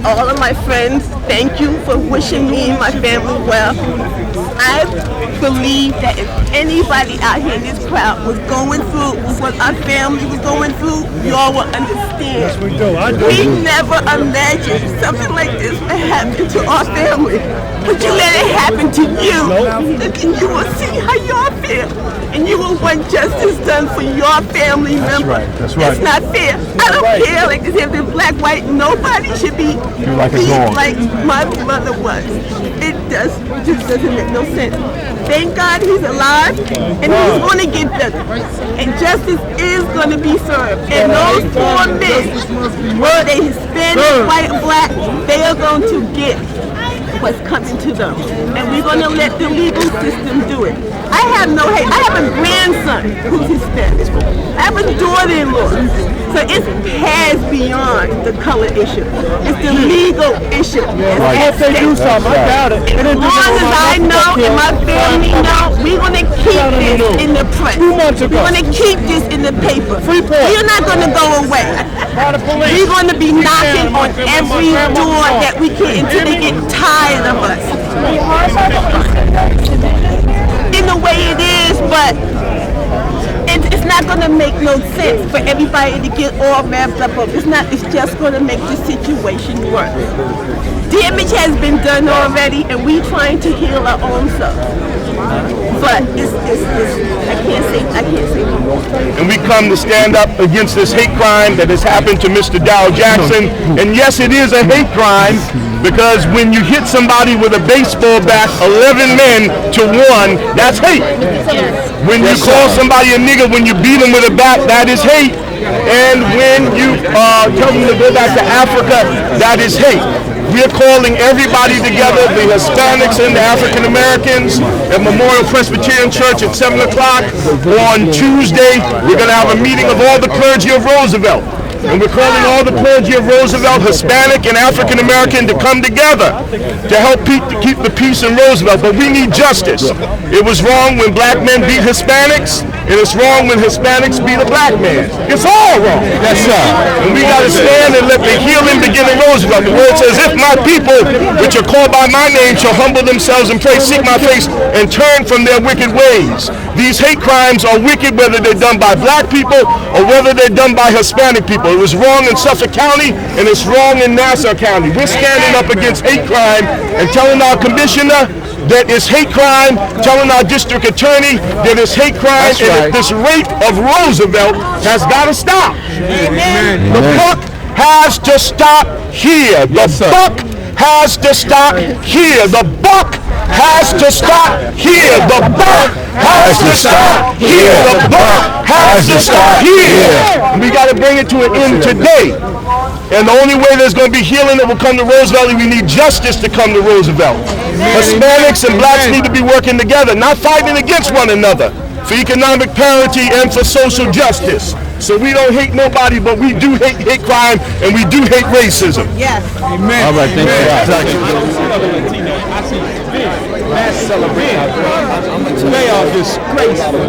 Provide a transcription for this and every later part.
all of my friends, thank you for wishing me and my family well. I believe that if anybody out here in this crowd was going through what our family was going through, y'all will understand. Yes, we do. We never imagined something like this would happen to our family. But you let it happen to you, and you will see how y'all feel. And you will want justice done for your family member. That's right. It's not fair. I don't care like this, if they're black, white, nobody should be like it's wrong. like my mother was. It just doesn't make no sense. Thank God he's alive, and he's going to get better. And justice is going to be served. And those four men, whether they Hispanic, white, black, they are going to get what's coming to them. And we're going to let the legal system do it. I have no hate. I have a grandson who's Hispanic. I have a daughter-in-law. So it's past beyond the color issue. It's the legal issue. If they do something, I doubt it. As long as I know and my family know, we're going to keep this in the press. 2 months ago. We're going to keep this in the paper. Freeport. We're not going to go away. We're going to be knocking on every door that we can until they get tired of us. In the way it is, but it's not going to make no sense for everybody to get all wrapped up. It's just going to make the situation worse. Damage has been done already, and we're trying to heal our own self. But I can't say no more. And we come to stand up against this hate crime that has happened to Mr. Dow Jackson. And yes, it is a hate crime, because when you hit somebody with a baseball bat 11 men to 1, that's hate. When you call somebody a nigger when you beat them with a bat, that is hate. And when you tell them to go back to Africa, that is hate. We're calling everybody together, the Hispanics and the African Americans at Memorial Presbyterian Church at 7 o'clock on Tuesday. We're going to have a meeting of all the clergy of Roosevelt. And we're calling all the clergy of Roosevelt, Hispanic and African American, to come together to help keep the peace in Roosevelt. But we need justice. It was wrong when black men beat Hispanics, and it's wrong when Hispanics beat a black man. It's all wrong. Yes, sir. And we got to stand and let the healing begin in Roosevelt. The word says, if my people, which are called by my name, shall humble themselves and pray, seek my face, and turn from their wicked ways. These hate crimes are wicked, whether they're done by black people or whether they're done by Hispanic people. It was wrong in Suffolk County, and it's wrong in Nassau County. We're standing up against hate crime and telling our commissioner that it's hate crime, telling our district attorney that it's hate crime, and that this rape of Roosevelt has got to stop. Amen. The buck has to stop here. The buck has to stop here. The buck has to stop here. The buck has to stop here. The buck has to stop here. We got to bring it to an end today. And the only way there's going to be healing that will come to Roosevelt is we need justice to come to Roosevelt. Hispanics and blacks need to be working together, not fighting against one another, for economic parity and for social justice. So we don't hate nobody, but we do hate crime, and we do hate racism. Yes. Amen. All right, thank you. Mass celebration. They are disgraceful.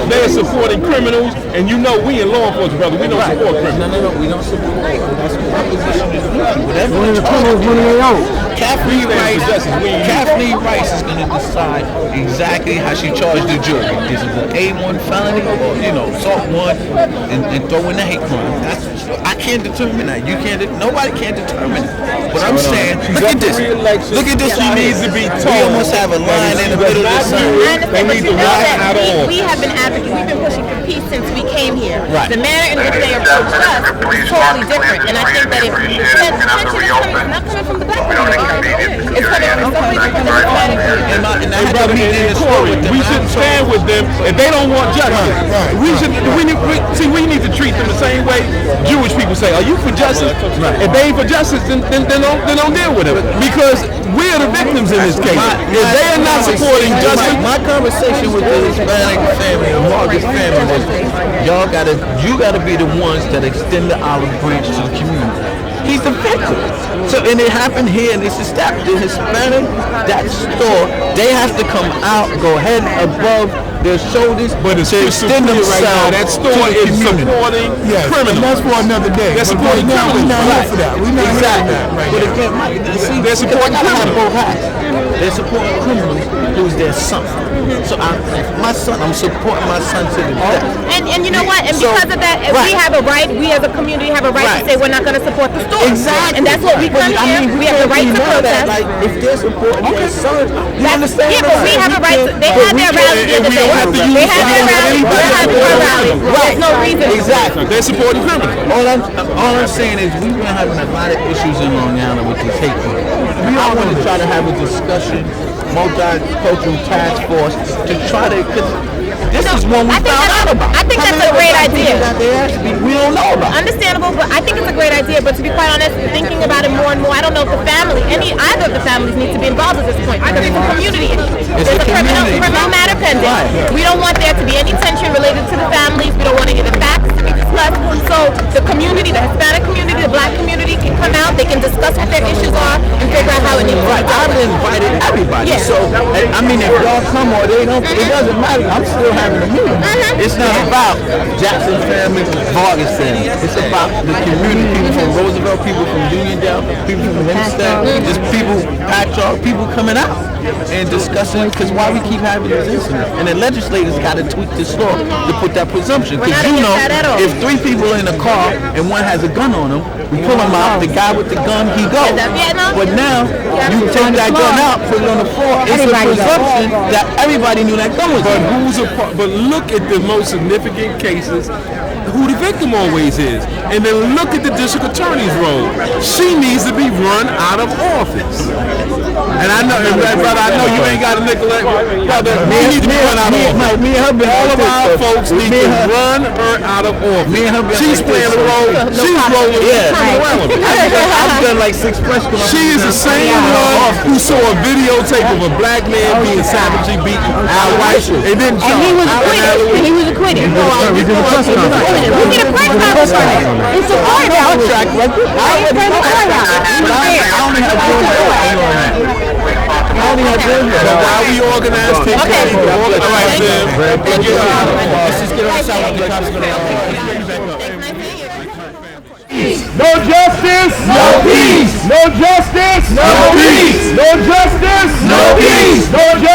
They are supporting criminals, and you know we in law enforcement, brother. We don't support criminals. No, we don't support. That's what our position is. Whatever the criminals when they own. Kathleen Rice is going to decide exactly how she charged the jury. Is it an A1 felony or, assault one and throw in the hate crime? I can't determine that. You can't. Nobody can determine it. But I'm saying, look at this. Look at this. She needs to be told. We almost have a line in the middle of this. They need to rise at all. We have been advocating. We've been pushing for peace since we came here. Right. The manner in which they approach us is totally different. And I think that if the attention is not coming from the black community, it's coming from somebody from the Hispanic community. And I had to meet in the story. We shouldn't stand with them if they don't want justice. We need to treat them the same way Jewish people say, are you for justice? If they ain't for justice, then don't deal with them. Because we're the victims in this case. If they are not supporting justice. My conversation with the Hispanic family, the Marcus family, was you gotta be the ones that extend the olive branch to the community. He's the victim. So, and it happened here, and it's established. The Hispanic, that store, they have to come out, go head above their shoulders But it's to extend right now. themselves That to store the is community. supporting Yes, criminals. and that's for another day. They're But supporting right now, we're criminals. not here for that. We're not Exactly. here for that right But now. again, Mike, see, They're supporting I gotta have criminals. both hats. They're supporting criminals who's their son. So my son, I'm supporting my son to the death. And you know what? And So- because of that, we right. have a right. We as a community have a right Right. to say we're not going to support the store. Exactly. And that's what we come But, here. We have the right to protest. Like, if they're supporting their son, you That's- understand? yeah, what but I'm we saying? have a right to. They But had we their can't- rally the and other we day. don't have to use They had their violence rally. on We're anybody. having our rally. There's no reason. Exactly. They're supporting criminals. All I'm saying is we've been having a lot of issues in Long Island with this hate crime. We all want to try to have a discussion, multicultural task force to try to. Cause this is one we found out about. I think How that's many a great other people idea. got their ass beat? We don't know about. Understandable, but I think it's a great idea. But to be quite honest, thinking about it more and more, I don't know if the family, either of the families need to be involved at this point. I think it's a community issue. It's There's a a community. criminal matter pending. Right. We don't want there to be any tension related to the families. We don't want any of the facts to be discussed. So the community, the Hispanic community, the Black community can come out. They can discuss what their issues are and figure out how it needs to be Right, done. I've invited everybody. Yeah. So, I mean, if y'all come or they don't, it doesn't matter. I'm still having a meeting. It's not about Jackson family, Vargas family. It's about the community, people from Roosevelt, people from Uniondale, people from Hempstead, just people, Patchogue, people coming out and discussing, because why we keep having these incidents. And the legislators got to tweak this law to put that presumption. We're Because not you against know, that at all. if 3 people are in a car and one has a gun on him, we pull him out, the guy with the gun, he goes. Yeah, no. But now, you take that gun out, put it on the floor, it's a presumption that everybody knew that gun was But there. who's a part? But look at the most significant cases. Who the victim always is, and then look at the district attorney's role. She needs to be run out of office. And I know, brother, I know you ain't got a nickel. Brother, we need to be run out of office. Me and her been All of like our this, folks though. need Me to and her- run her out of office. Me and her been She's like playing this, a role. so- She's rolling with Yeah. criminal elements. I've done like 6 press conferences. She is the same one who saw a videotape of a black man being savagely beaten Al White and didn't charge. And he was acquitted. And he was acquitted. We need a press conference on it. It's a point I don't track record. I already know that. But I only have one on that. I only have one. But while we organize people, Okay. organize them, and get out. Let's just get on the side with the cops going No justice, no peace. No justice, no peace. No justice, no peace. No justice.